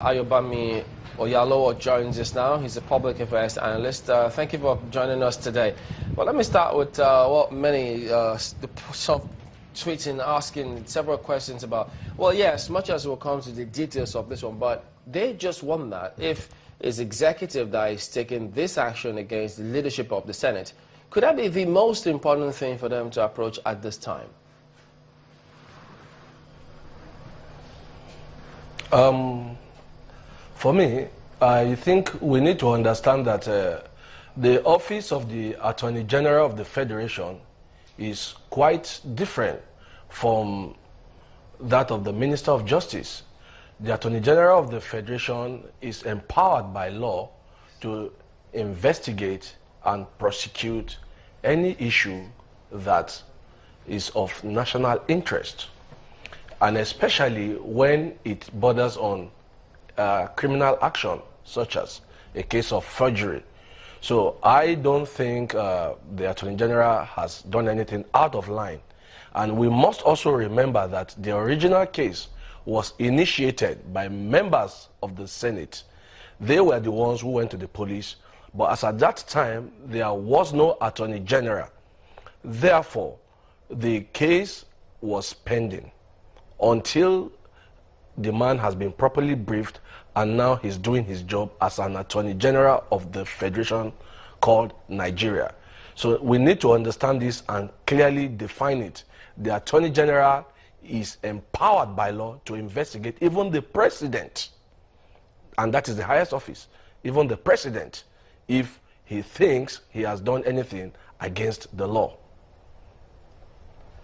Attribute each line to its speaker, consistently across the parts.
Speaker 1: Ayobami Oyalowo joins us now. He's a public affairs analyst. Thank you for joining us today. Well, let me start with what many some tweeting, asking several questions about. Well, yes, much as we'll come to the details of this one, but they just want that. If it's executive that is taking this action against the leadership of the Senate, could that be the most important thing for them to approach at this time?
Speaker 2: For me, I think we need to understand that the office of the Attorney General of the Federation is quite different from that of the Minister of Justice. The Attorney General of the Federation is empowered by law to investigate and prosecute any issue that is of national interest, and especially when it borders on criminal action, such as a case of forgery. So I don't think the Attorney General has done anything out of line. And we must also remember that the original case was initiated by members of the Senate. They were the ones who went to the police, but as at that time, there was no Attorney General. Therefore, the case was pending until the man has been properly briefed, and now he's doing his job as an Attorney General of the Federation called Nigeria. So we need to understand this and clearly define it. The Attorney General is empowered by law to investigate even the president, and that is the highest office, even the president, if he thinks he has done anything against the law.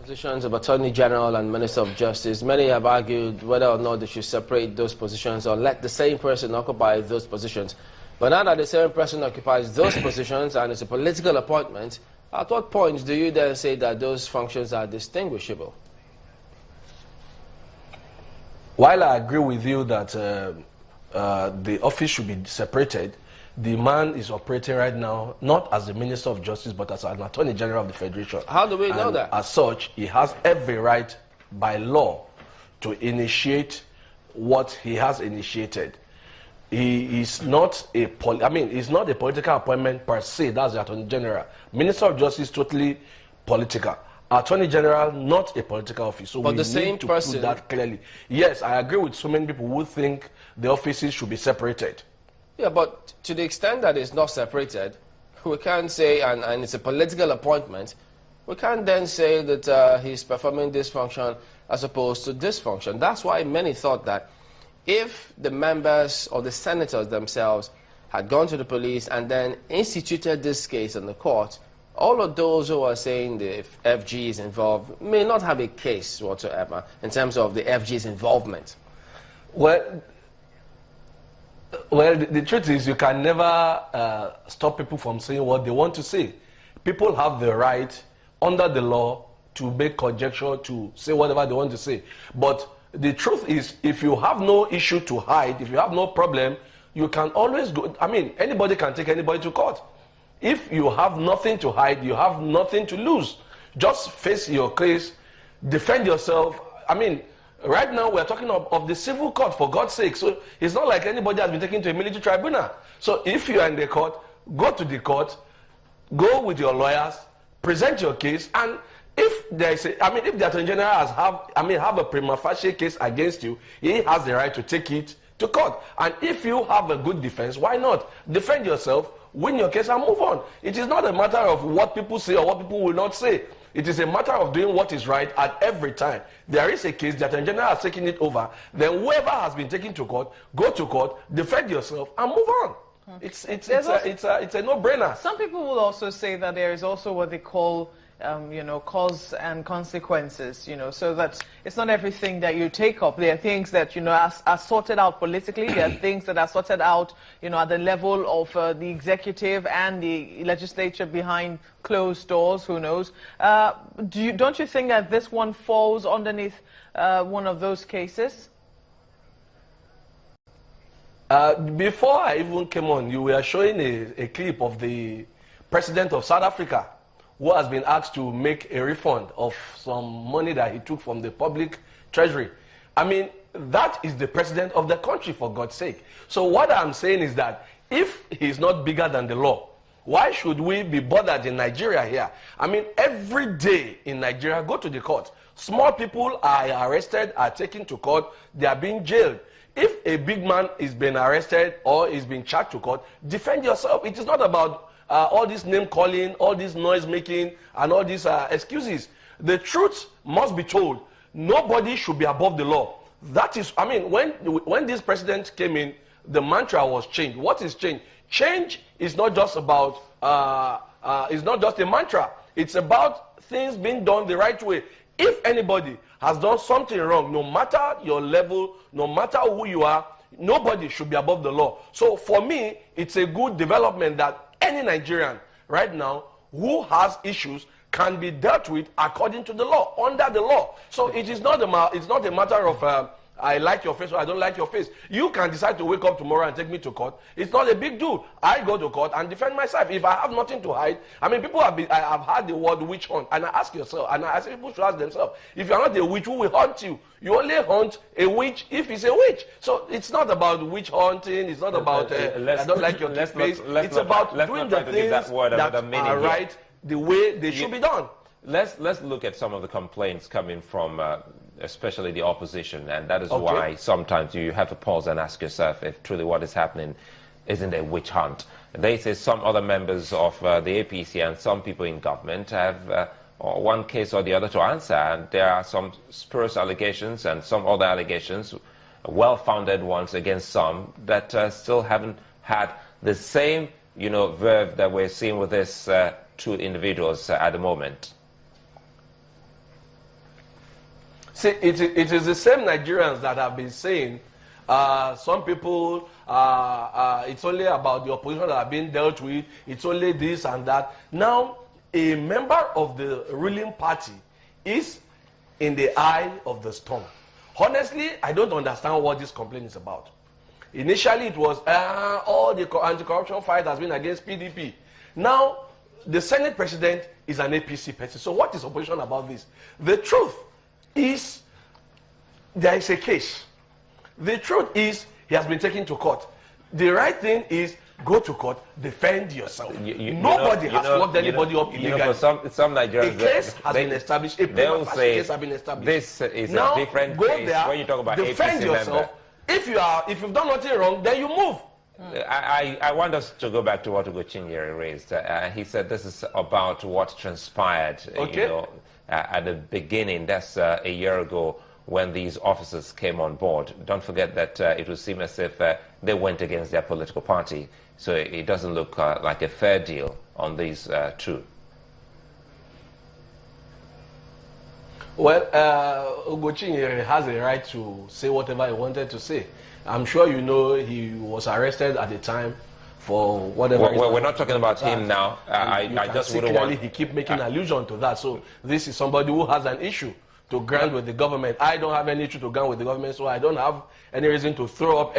Speaker 1: Positions of Attorney General and Minister of Justice, many have argued whether or not they should separate those positions or let the same person occupy those positions. But now that the same person occupies those positions and it's a political appointment, at what point do you then say that those functions are distinguishable?
Speaker 2: While I agree with you that the office should be separated, the man is operating right now not as the Minister of Justice but as an Attorney General of the Federation.
Speaker 1: How do we know that?
Speaker 2: As such, he has every right by law to initiate what he has initiated. He is not he's not a political appointment per se. That's the Attorney General. Minister of Justice totally political. Attorney General, not a political office. So
Speaker 1: but
Speaker 2: we
Speaker 1: the same
Speaker 2: need to
Speaker 1: person
Speaker 2: put that clearly. Yes, I agree with so many people who think the offices should be separated.
Speaker 1: Yeah, but to the extent that it's not separated, we can't say, and it's a political appointment, we can't then say that he's performing this function as opposed to this function. That's why many thought that if the members or the senators themselves had gone to the police and then instituted this case in the court, all of those who are saying the FG is involved may not have a case whatsoever in terms of the FG's involvement.
Speaker 2: Well, the truth is you can never stop people from saying what they want to say. People have the right under the law to make conjecture, to say whatever they want to say. But the truth is, if you have no issue to hide, if you have no problem, you can always go. I mean, anybody can take anybody to court. If you have nothing to hide, you have nothing to lose. Just face your case, defend yourself. I mean, right now, we're talking of the civil court, for God's sake. So it's not like anybody has been taken to a military tribunal. So if you are in the court, go to the court, go with your lawyers, present your case, and if there is if the Attorney General have a prima facie case against you, he has the right to take it to court. And if you have a good defense, why not? Defend yourself, win your case, and move on. It is not a matter of what people say or what people will not say. It is a matter of doing what is right at every time. There is a case, the Attorney General has taken it over, then whoever has been taken to court, go to court, defend yourself, and move on. It's a no-brainer.
Speaker 3: Some people will also say that there is also what they call cause and consequences, so that it's not everything that you take up. There are things that, are sorted out politically. There are things that are sorted out, at the level of the executive and the legislature behind closed doors, who knows. Don't you think that this one falls underneath one of those cases?
Speaker 2: Before I even came on, you were showing a clip of the president of South Africa, who has been asked to make a refund of some money that he took from the public treasury. I mean, that is the president of the country, for God's sake. So what I'm saying is that if he's not bigger than the law, why should we be bothered in Nigeria here? I mean, every day in Nigeria, go to the court. Small people are arrested, are taken to court, they are being jailed. If a big man is being arrested or is being charged to court, defend yourself. It is not about all this name calling, all this noise making, and all these excuses. The truth must be told. Nobody should be above the law. That is, I mean, when this president came in, the mantra was change. What is change? Change is not just about, it's not just a mantra. It's about things being done the right way. If anybody has done something wrong, no matter your level, no matter who you are, nobody should be above the law. So for me, it's a good development that any Nigerian right now who has issues can be dealt with according to the law, under the law. So it is not a matter of I like your face or I don't like your face. You can decide to wake up tomorrow and take me to court. It's not a big deal. I go to court and defend myself. If I have nothing to hide, I mean, people have heard the word witch hunt, and I ask yourself, and I say people should ask themselves, if you're not a witch, who will hunt you? You only hunt a witch if it's a witch. So it's not about witch hunting. It's not about I don't like your face. It's about doing the things that are right the way they should be done.
Speaker 4: Let's look at some of the complaints coming from especially the opposition, and that is why sometimes you have to pause and ask yourself if truly what is happening isn't a witch hunt. They say some other members of the APC and some people in government have one case or the other to answer, and there are some spurious allegations and some other allegations, well-founded ones against some, that still haven't had the same, verve that we're seeing with these two individuals at the moment.
Speaker 2: See, it is the same Nigerians that have been saying some people, it's only about the opposition that are being dealt with, it's only this and that. Now, a member of the ruling party is in the eye of the storm. Honestly, I don't understand what this complaint is about. Initially, it was all the anti-corruption fight has been against PDP. Now, the Senate president is an APC person. So what is opposition about this? The truth is there is a case. The truth is he has been taken to court. The right thing is go to court, defend yourself. Nobody has locked anybody up illegally.
Speaker 4: For some Nigerians,
Speaker 2: a case has been established. A prima facie case has been established.
Speaker 4: This is
Speaker 2: now,
Speaker 4: a different
Speaker 2: go
Speaker 4: case
Speaker 2: there,
Speaker 4: when you talk about
Speaker 2: defend
Speaker 4: APC
Speaker 2: yourself.
Speaker 4: member.
Speaker 2: If you've done nothing wrong, then you move.
Speaker 4: I want us to go back to what Ugo Chinyere raised. He said this is about what transpired at the beginning. That's a year ago when these officers came on board. Don't forget that it would seem as if they went against their political party. So it doesn't look like a fair deal on these two.
Speaker 2: Well, Ugo Chinyere has a right to say whatever he wanted to say. I'm sure you know he was arrested at the time for whatever.
Speaker 4: Well, we're not talking about him now. I just wouldn't want.
Speaker 2: He keep making allusion to that. So this is somebody who has an issue to grant with the government. I don't have any issue to grant with the government, so I don't have any reason to throw up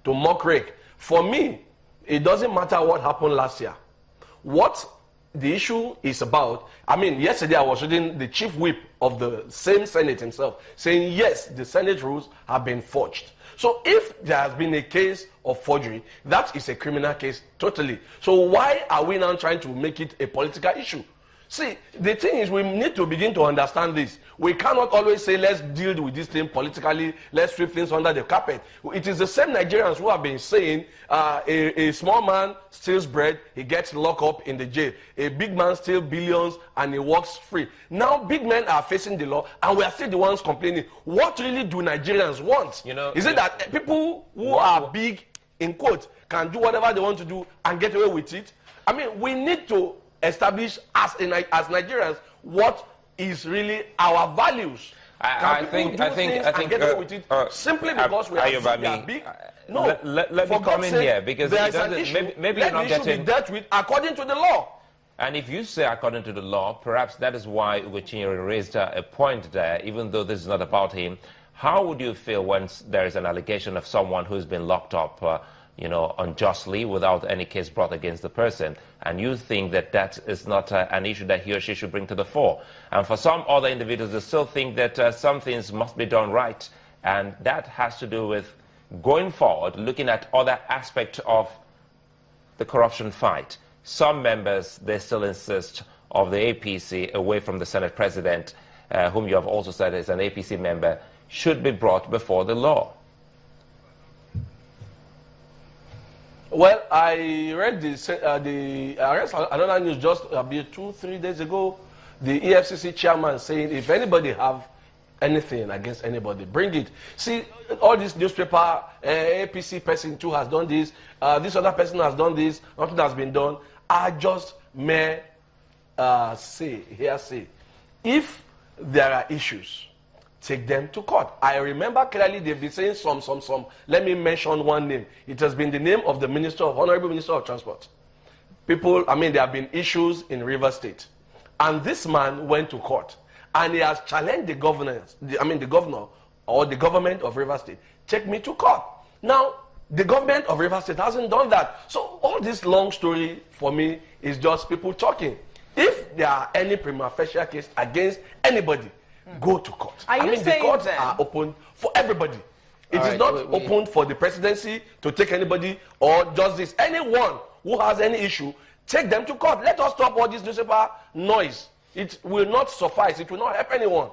Speaker 2: to mock rake. For me, it doesn't matter what happened last year. What the issue is about, yesterday I was reading the chief whip of the same Senate himself saying, yes, the Senate rules have been forged. So if there has been a case of forgery, that is a criminal case totally. So why are we now trying to make it a political issue? See, the thing is we need to begin to understand this. We cannot always say, let's deal with this thing politically, let's sweep things under the carpet. It is the same Nigerians who have been saying a small man steals bread, he gets locked up in the jail. A big man steals billions and he walks free. Now big men are facing the law and we are still the ones complaining. What really do Nigerians want? Is it that people who are big, in quotes, can do whatever they want to do and get away with it? We need to establish as Nigerians what is really our values.
Speaker 4: I think
Speaker 2: get away with it simply because we are big. No,
Speaker 4: let me come in here because
Speaker 2: there's an issue.
Speaker 4: Maybe you're not getting
Speaker 2: be dealt with according to the law.
Speaker 4: And if you say according to the law, perhaps that is why Ugo Chinyere raised a point there, even though this is not about him. How would you feel when there is an allegation of someone who's been locked up, unjustly without any case brought against the person, and you think that that is not an issue that he or she should bring to the fore. And for some other individuals, they still think that some things must be done right, and that has to do with going forward, looking at other aspects of the corruption fight. Some members, they still insist of the APC away from the Senate President, whom you have also said is an APC member, should be brought before the law.
Speaker 2: Well, I read the arrest, another news just about 2-3 days ago, the EFCC chairman saying if anybody have anything against anybody, bring it. See, all this newspaper, APC person too has done this, this other person has done this, nothing has been done, are just mere hearsay. If there are issues, take them to court. I remember clearly they've been saying some. Let me mention one name. It has been the name of the Honorable Minister of Transport. People, there have been issues in Rivers State. And this man went to court. And he has challenged the governor or the government of Rivers State. Take me to court. Now, the government of Rivers State hasn't done that. So all this long story for me is just people talking. If there are any prima facie case against anybody, go to court. The courts are open for everybody. It is not open for the presidency to take anybody or just this. Anyone who has any issue, take them to court. Let us stop all this newspaper noise. It will not suffice. It will not help anyone.